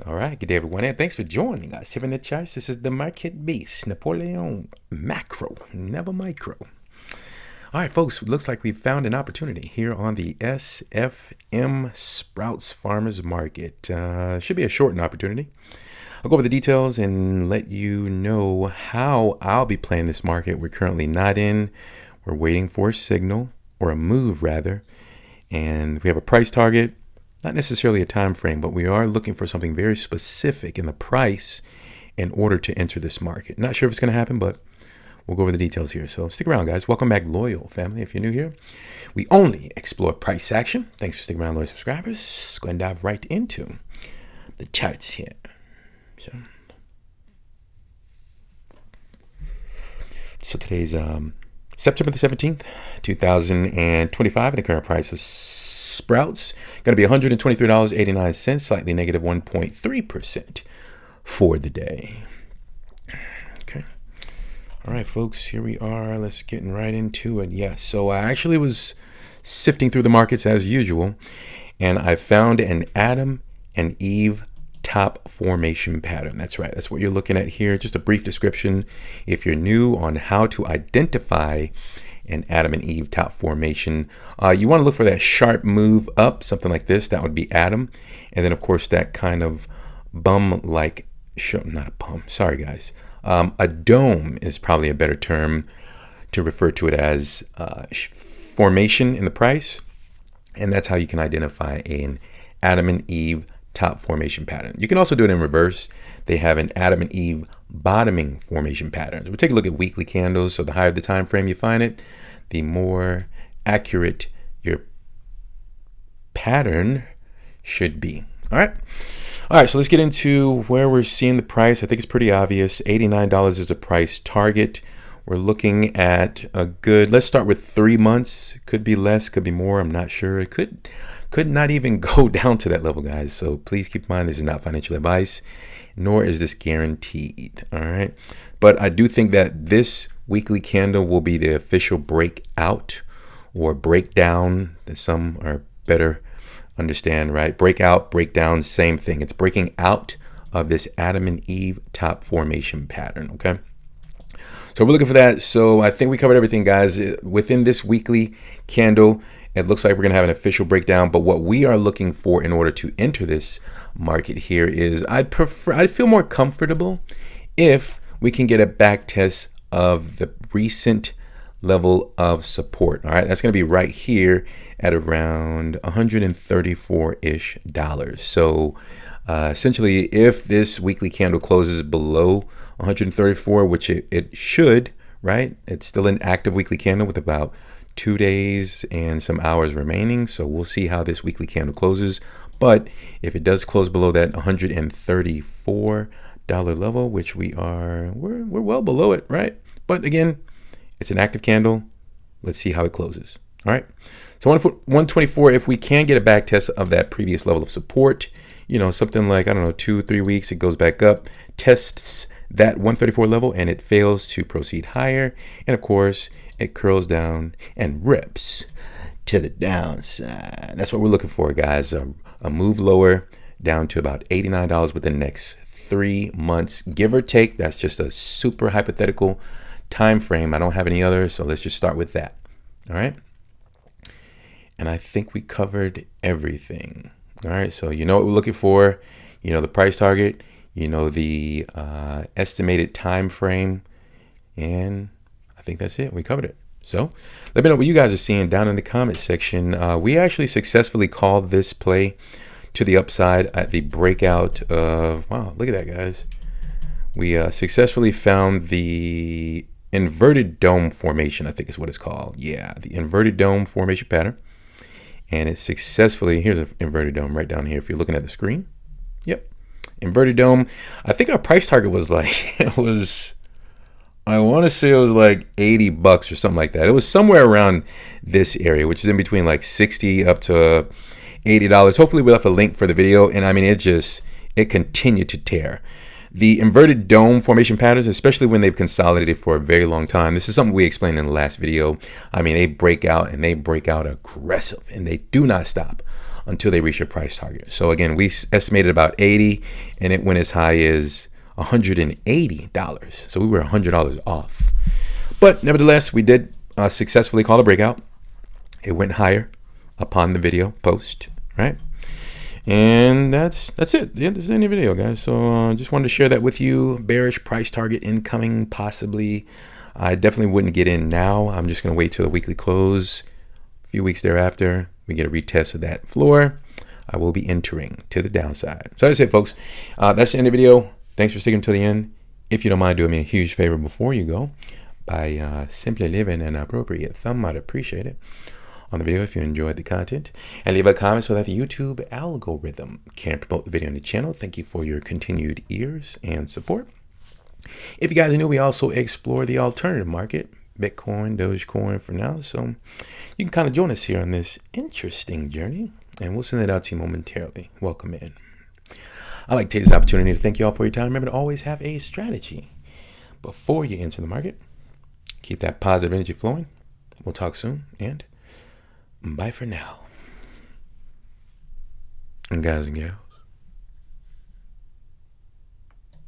All right, good day, everyone, and thanks for joining us here in the charts. This is the Market Beast, Napoleon Macro, never micro. All right, folks, looks like we've found an opportunity here on the SFM Sprouts Farmers Market. Should be a shortened opportunity. I'll go over the details and let you know how I'll be playing this market. We're currently not in. We're waiting for a signal, or a move rather, and we have a price target. Not necessarily a time frame, but we are looking for something very specific in the price in order to enter this market. Not sure if it's going to happen, but we'll go over the details here. So stick around, guys. Welcome back, loyal family. If you're new here, we only explore price action. Thanks for sticking around, loyal subscribers. Let's go and dive right into the charts here. So today's September the 17th, 2025, and the current price of Sprouts going to be $123.89, slightly negative 1.3% for the day. Okay. All right, folks, here we are. Let's get right into it. Yes, so I actually was sifting through the markets as usual, and I found an Adam and Eve top formation pattern. That's right. That's what you're looking at here. Just a brief description if you're new on how to identify an Adam and Eve top formation. You want to look for that sharp move up, something like this. That would be Adam. And then, of course, that kind of bum-like, not a bum, sorry, guys. A dome is probably a better term to refer to it as formation in the price. And that's how you can identify an Adam and Eve top formation pattern. You can also do it in reverse. They have an Adam and Eve bottoming formation pattern. We'll take a look at weekly candles. So the higher the time frame you find it, the more accurate your pattern should be. All right, so let's get into where we're seeing the price. I think it's pretty obvious. $89 is a price target. We're looking at a good, let's start with 3 months. Could be less, could be more. I'm not sure. It could not even go down to that level, guys. So please keep in mind, this is not financial advice, nor is this guaranteed. All right. But I do think that this weekly candle will be the official breakout or breakdown, that some are better understand, right? Breakout, breakdown, same thing. It's breaking out of this Adam and Eve top formation pattern. Okay. So we're looking for that. So I think we covered everything, guys. Within this weekly candle, it looks like we're going to have an official breakdown. But what we are looking for in order to enter this market here is I'd feel more comfortable if we can get a back test of the recent level of support. All right, that's going to be right here at around $134-ish. So essentially, if this weekly candle closes below 134, which it should, right? It's still an active weekly candle with about 2 days and some hours remaining. So we'll see how this weekly candle closes. But if it does close below that $134 level, which we're well below it, right? But again, it's an active candle. Let's see how it closes. All right. So 124, if we can get a back test of that previous level of support, something like, 2-3 weeks, it goes back up, tests that 134 level, and it fails to proceed higher. And of course, it curls down and rips to the downside. That's what we're looking for, guys. A move lower down to about $89 within the next 3 months, give or take. That's just a super hypothetical time frame. I don't have any others, so let's just start with that. All right. And I think we covered everything. All right. So you know what we're looking for. The price target. The estimated time frame, and I think that's it. We covered it. So let me know what you guys are seeing down in the comment section. We actually successfully called this play to the upside at the breakout of, wow, look at that, guys. We successfully found the inverted dome formation, I think is what it's called. Yeah, the inverted dome formation pattern. And it successfully, here's an inverted dome right down here if you're looking at the screen. Yep. Inverted dome. I think our price target was like, I want to say it was like $80 or something like that. It was somewhere around this area, which is in between like 60 up to $80. Hopefully we left a link for the video. And I mean, it continued to tear. The inverted dome formation patterns, especially when they've consolidated for a very long time. This is something we explained in the last video. I mean, they break out and they break out aggressive and they do not stop until they reach your price target. So again, we estimated about 80 and it went as high as $180. So we were $100 off. But nevertheless, we did successfully call a breakout. It went higher upon the video post, right? And that's it. Yeah, this is the end of the video, guys. So just wanted to share that with you. Bearish price target incoming, possibly. I definitely wouldn't get in now. I'm just going to wait till the weekly close. A few weeks thereafter, we get a retest of that floor. I will be entering to the downside. So that's it, folks. That's the end of the video. Thanks for sticking to the end. If you don't mind doing me a huge favor before you go, by simply leaving an appropriate thumb, I'd appreciate it on the video if you enjoyed the content, and leave a comment so that the YouTube algorithm can promote the video on the channel. Thank you for your continued ears and support. If you guys are new, we also explore the alternative market, Bitcoin, Dogecoin for now. So you can kind of join us here on this interesting journey, and we'll send it out to you momentarily. Welcome in. I'd like to take this opportunity to thank you all for your time. Remember to always have a strategy before you enter the market. Keep that positive energy flowing. We'll talk soon, and bye for now. And guys and gals.